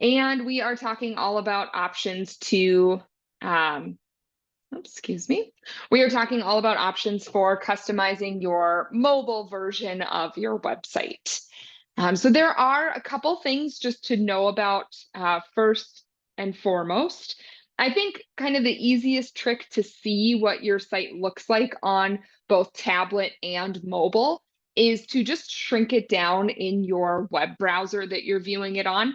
And we are talking all about options to, um, excuse me. We are talking all about options for customizing your mobile version of your website. So there are a couple things just to know about first and foremost. I think kind of the easiest trick to see what your site looks like on both tablet and mobile is to just shrink it down in your web browser that you're viewing it on.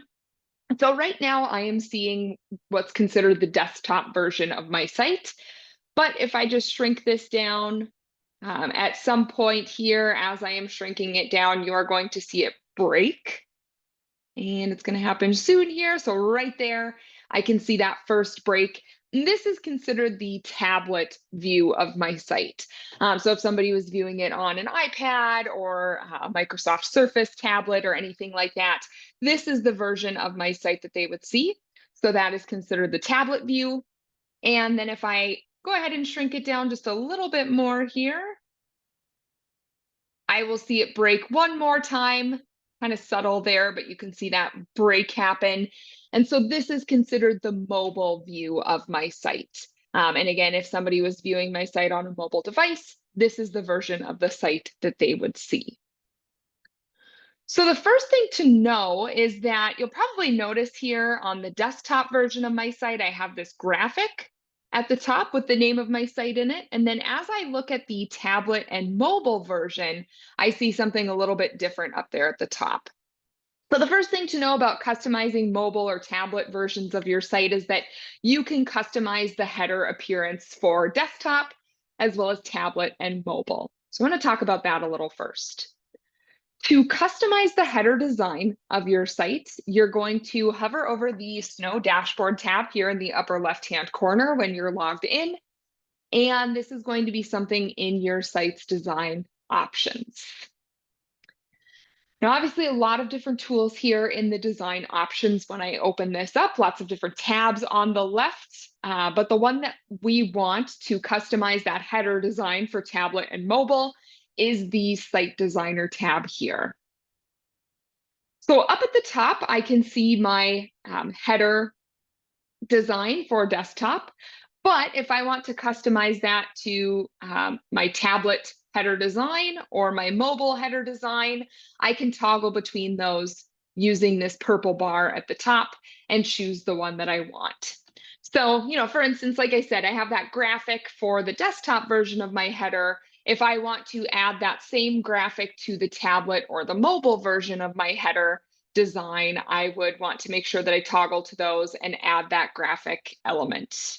So right now I am seeing what's considered the desktop version of my site. But if I just shrink this down, at some point here, as I am shrinking it down, you are going to see it break. And it's going to happen soon here. So right there, I can see that first break. And this is considered the tablet view of my site. So if somebody was viewing it on an iPad or a Microsoft Surface tablet or anything like that, this is the version of my site that they would see. So that is considered the tablet view. And then if I go ahead and shrink it down just a little bit more here, I will see it break one more time, kind of subtle there, but you can see that break happen. And so this is considered the mobile view of my site. And again, if somebody was viewing my site on a mobile device, this is the version of the site that they would see. So the first thing to know is that you'll probably notice here on the desktop version of my site, I have this graphic at the top with the name of my site in it. And then as I look at the tablet and mobile version, I see something a little bit different up there at the top. So the first thing to know about customizing mobile or tablet versions of your site is that you can customize the header appearance for desktop as well as tablet and mobile. So I want to talk about that a little first. To customize the header design of your site, you're going to hover over the SNO dashboard tab here in the upper left-hand corner when you're logged in. And this is going to be something in your site's design options. Now, obviously, a lot of different tools here in the design options when I open this up, lots of different tabs on the left. But the one that we want to customize that header design for tablet and mobile is the Site Designer tab here. So up at the top, I can see my header design for desktop. But if I want to customize that to my tablet header design or my mobile header design, I can toggle between those using this purple bar at the top and choose the one that I want. So, for instance, like I said, I have that graphic for the desktop version of my header. If I want to add that same graphic to the tablet or the mobile version of my header design, I would want to make sure that I toggle to those and add that graphic element.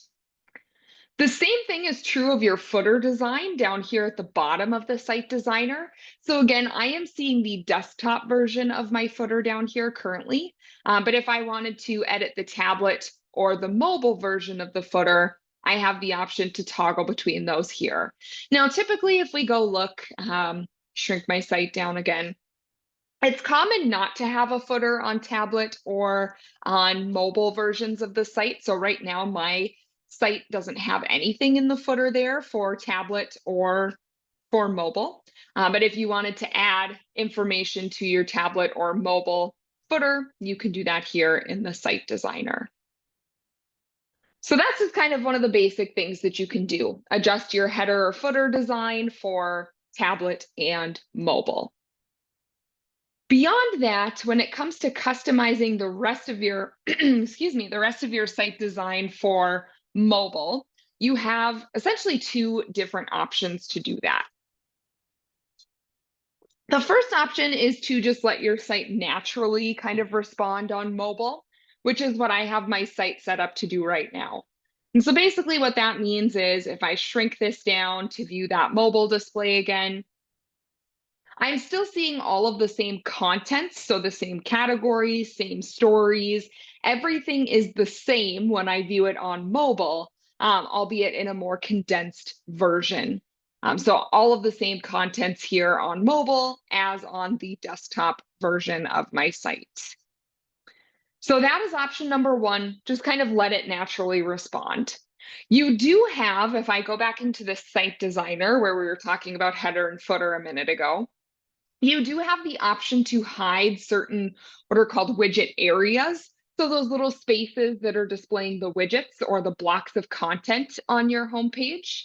The same thing is true of your footer design down here at the bottom of the Site Designer. So again, I am seeing the desktop version of my footer down here currently. But if I wanted to edit the tablet or the mobile version of the footer, I have the option to toggle between those here. Now, typically, if we go look, shrink my site down again, it's common not to have a footer on tablet or on mobile versions of the site. So right now, my site doesn't have anything in the footer there for tablet or for mobile. But if you wanted to add information to your tablet or mobile footer, you can do that here in the Site Designer. So that's just kind of one of the basic things that you can do. Adjust your header or footer design for tablet and mobile. Beyond that, when it comes to customizing the rest of your, the rest of your site design for mobile, you have essentially two different options to do that. The first option is to just let your site naturally kind of respond on mobile, which is what I have my site set up to do right now. And so basically what that means is if I shrink this down to view that mobile display again, I'm still seeing all of the same contents, so the same categories, same stories. Everything is the same when I view it on mobile, albeit in a more condensed version. So all of the same contents here on mobile as on the desktop version of my site. So that is option number one, just kind of let it naturally respond. You do have, if I go back into the Site Designer where we were talking about header and footer a minute ago, you do have the option to hide certain what are called widget areas So those little spaces that are displaying the widgets or the blocks of content on your homepage.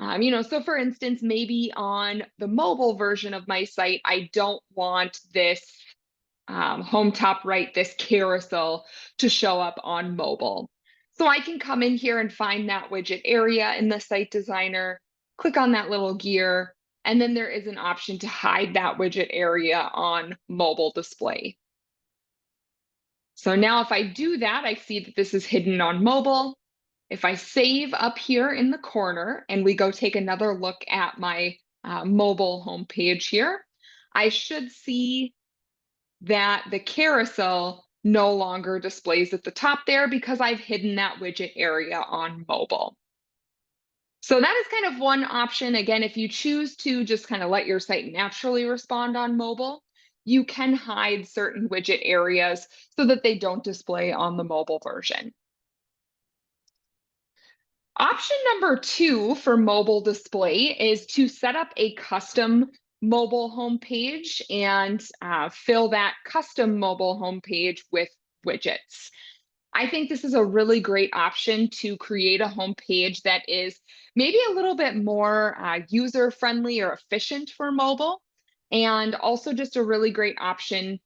So for instance, maybe on the mobile version of my site, I don't want this home top right, this carousel to show up on mobile. So I can come in here and find that widget area in the site designer, click on that little gear, and then there is an option to hide that widget area on mobile display. So now if I do that, I see that this is hidden on mobile. If I save up here in the corner and we go take another look at my mobile homepage here, I should see that the carousel no longer displays at the top there because I've hidden that widget area on mobile. So that is kind of one option. Again, if you choose to just kind of let your site naturally respond on mobile, you can hide certain widget areas so that they don't display on the mobile version. Option number 2 for mobile display is to set up a custom mobile homepage and fill that custom mobile homepage with widgets. I think this is a really great option to create a homepage that is maybe a little bit more user-friendly or efficient for mobile, and also just a really great option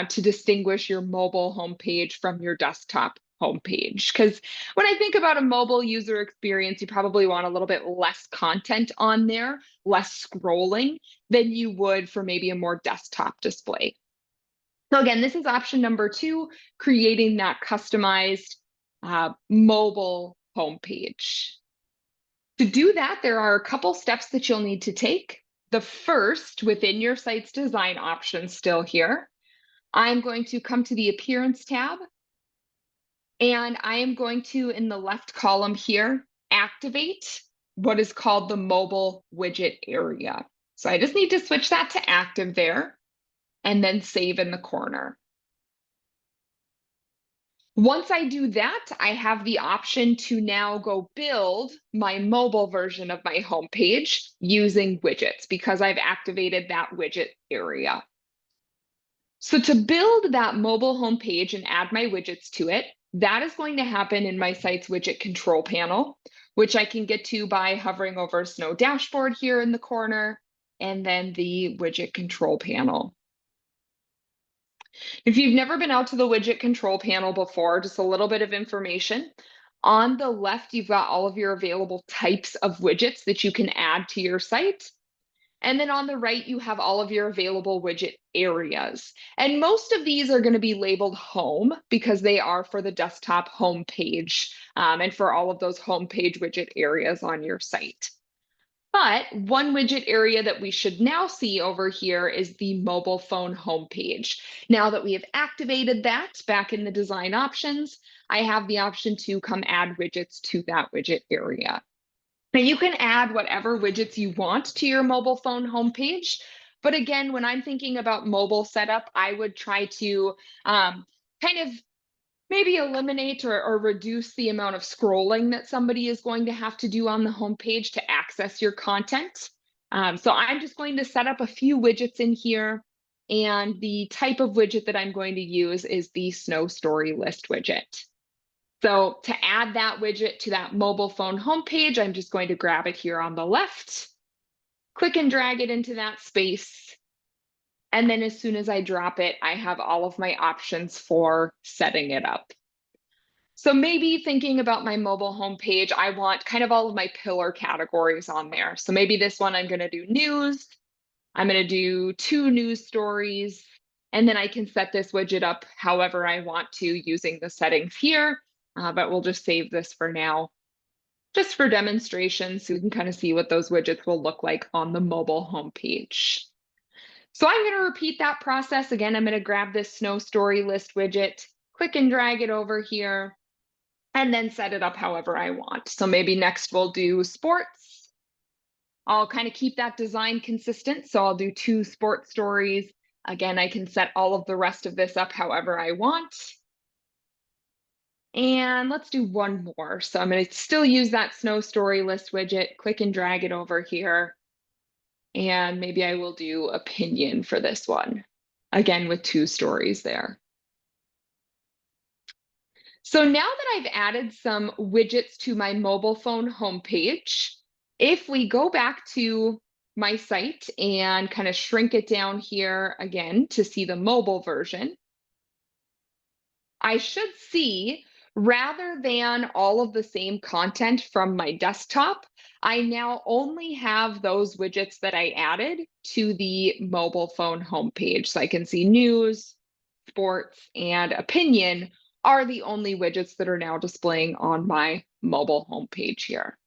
to distinguish your mobile homepage from your desktop homepage. Because when I think about a mobile user experience, you probably want a little bit less content on there, less scrolling than you would for maybe a more desktop display. So again, this is option number 2, creating that customized mobile homepage. To do that, there are a couple steps that you'll need to take. The first, within your site's design options still here, I'm going to come to the Appearance tab, and I am going to, in the left column here, activate what is called the mobile widget area. So I just need to switch that to active there, and then save in the corner. Once I do that, I have the option to now go build my mobile version of my homepage using widgets because I've activated that widget area. So to build that mobile homepage and add my widgets to it, that is going to happen in my site's widget control panel, which I can get to by hovering over SNO dashboard here in the corner, and then the widget control panel. If you've never been out to the widget control panel before, just a little bit of information. On the left, you've got all of your available types of widgets that you can add to your site. And then on the right, you have all of your available widget areas. And most of these are going to be labeled home because they are for the desktop home page and for all of those homepage widget areas on your site. But one widget area that we should now see over here is the mobile phone homepage. Now that we have activated that back in the design options, I have the option to come add widgets to that widget area. Now you can add whatever widgets you want to your mobile phone homepage. But again, when I'm thinking about mobile setup, I would try to kind of maybe eliminate or reduce the amount of scrolling that somebody is going to have to do on the homepage to access your content. So I'm just going to set up a few widgets in here. And the type of widget that I'm going to use is the SNO Story List widget. So to add that widget to that mobile phone homepage, I'm just going to grab it here on the left, click and drag it into that space. And then as soon as I drop it, I have all of my options for setting it up. So maybe thinking about my mobile homepage, I want kind of all of my pillar categories on there. So maybe this one I'm going to do news. I'm going to do 2 news stories. And then I can set this widget up however I want to using the settings here. But we'll just save this for now, just for demonstration, so we can kind of see what those widgets will look like on the mobile homepage. So I'm going to repeat that process. Again, I'm going to grab this SNO Story List widget, click and drag it over here, and then set it up however I want. So maybe next we'll do sports. I'll kind of keep that design consistent. So I'll do 2 sports stories. Again, I can set all of the rest of this up however I want. And let's do 1 more. So I'm going to still use that SNO Story List widget, click and drag it over here. And maybe I will do opinion for this one, again with 2 stories there. So now that I've added some widgets to my mobile phone homepage, if we go back to my site and kind of shrink it down here again to see the mobile version, I should see, rather than all of the same content from my desktop, I now only have those widgets that I added to the mobile phone homepage. So I can see news, sports, and opinion are the only widgets that are now displaying on my mobile homepage here.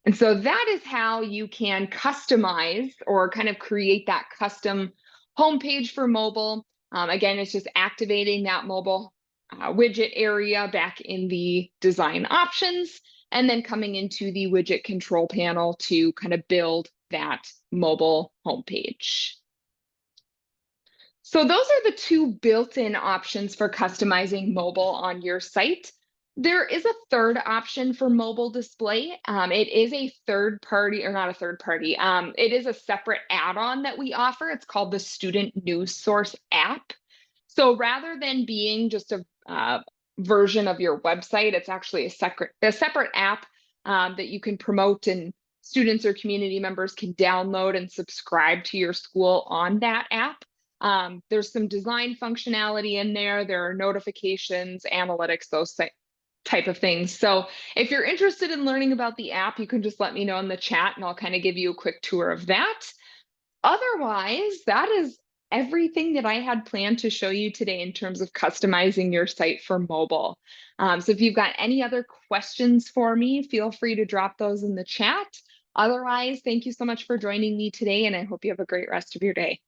And so that is how you can customize or kind of create that custom homepage for mobile. Again, it's just activating that mobile widget area back in the design options, and then coming into the widget control panel to kind of build that mobile homepage. So those are the two built-in options for customizing mobile on your site. There is a third option for mobile display. It is a third party, or not a third party. It is a separate add-on that we offer. It's called the Student News Source app. So rather than being just a version of your website, it's actually a separate app that you can promote, and students or community members can download and subscribe to your school on that app. There's some design functionality in there. There are notifications, analytics, those type of things. So if you're interested in learning about the app, you can just let me know in the chat and I'll kind of give you a quick tour of that. Otherwise, that is everything that I had planned to show you today in terms of customizing your site for mobile. So if you've got any other questions for me, feel free to drop those in the chat. Otherwise, thank you so much for joining me today, and I hope you have a great rest of your day.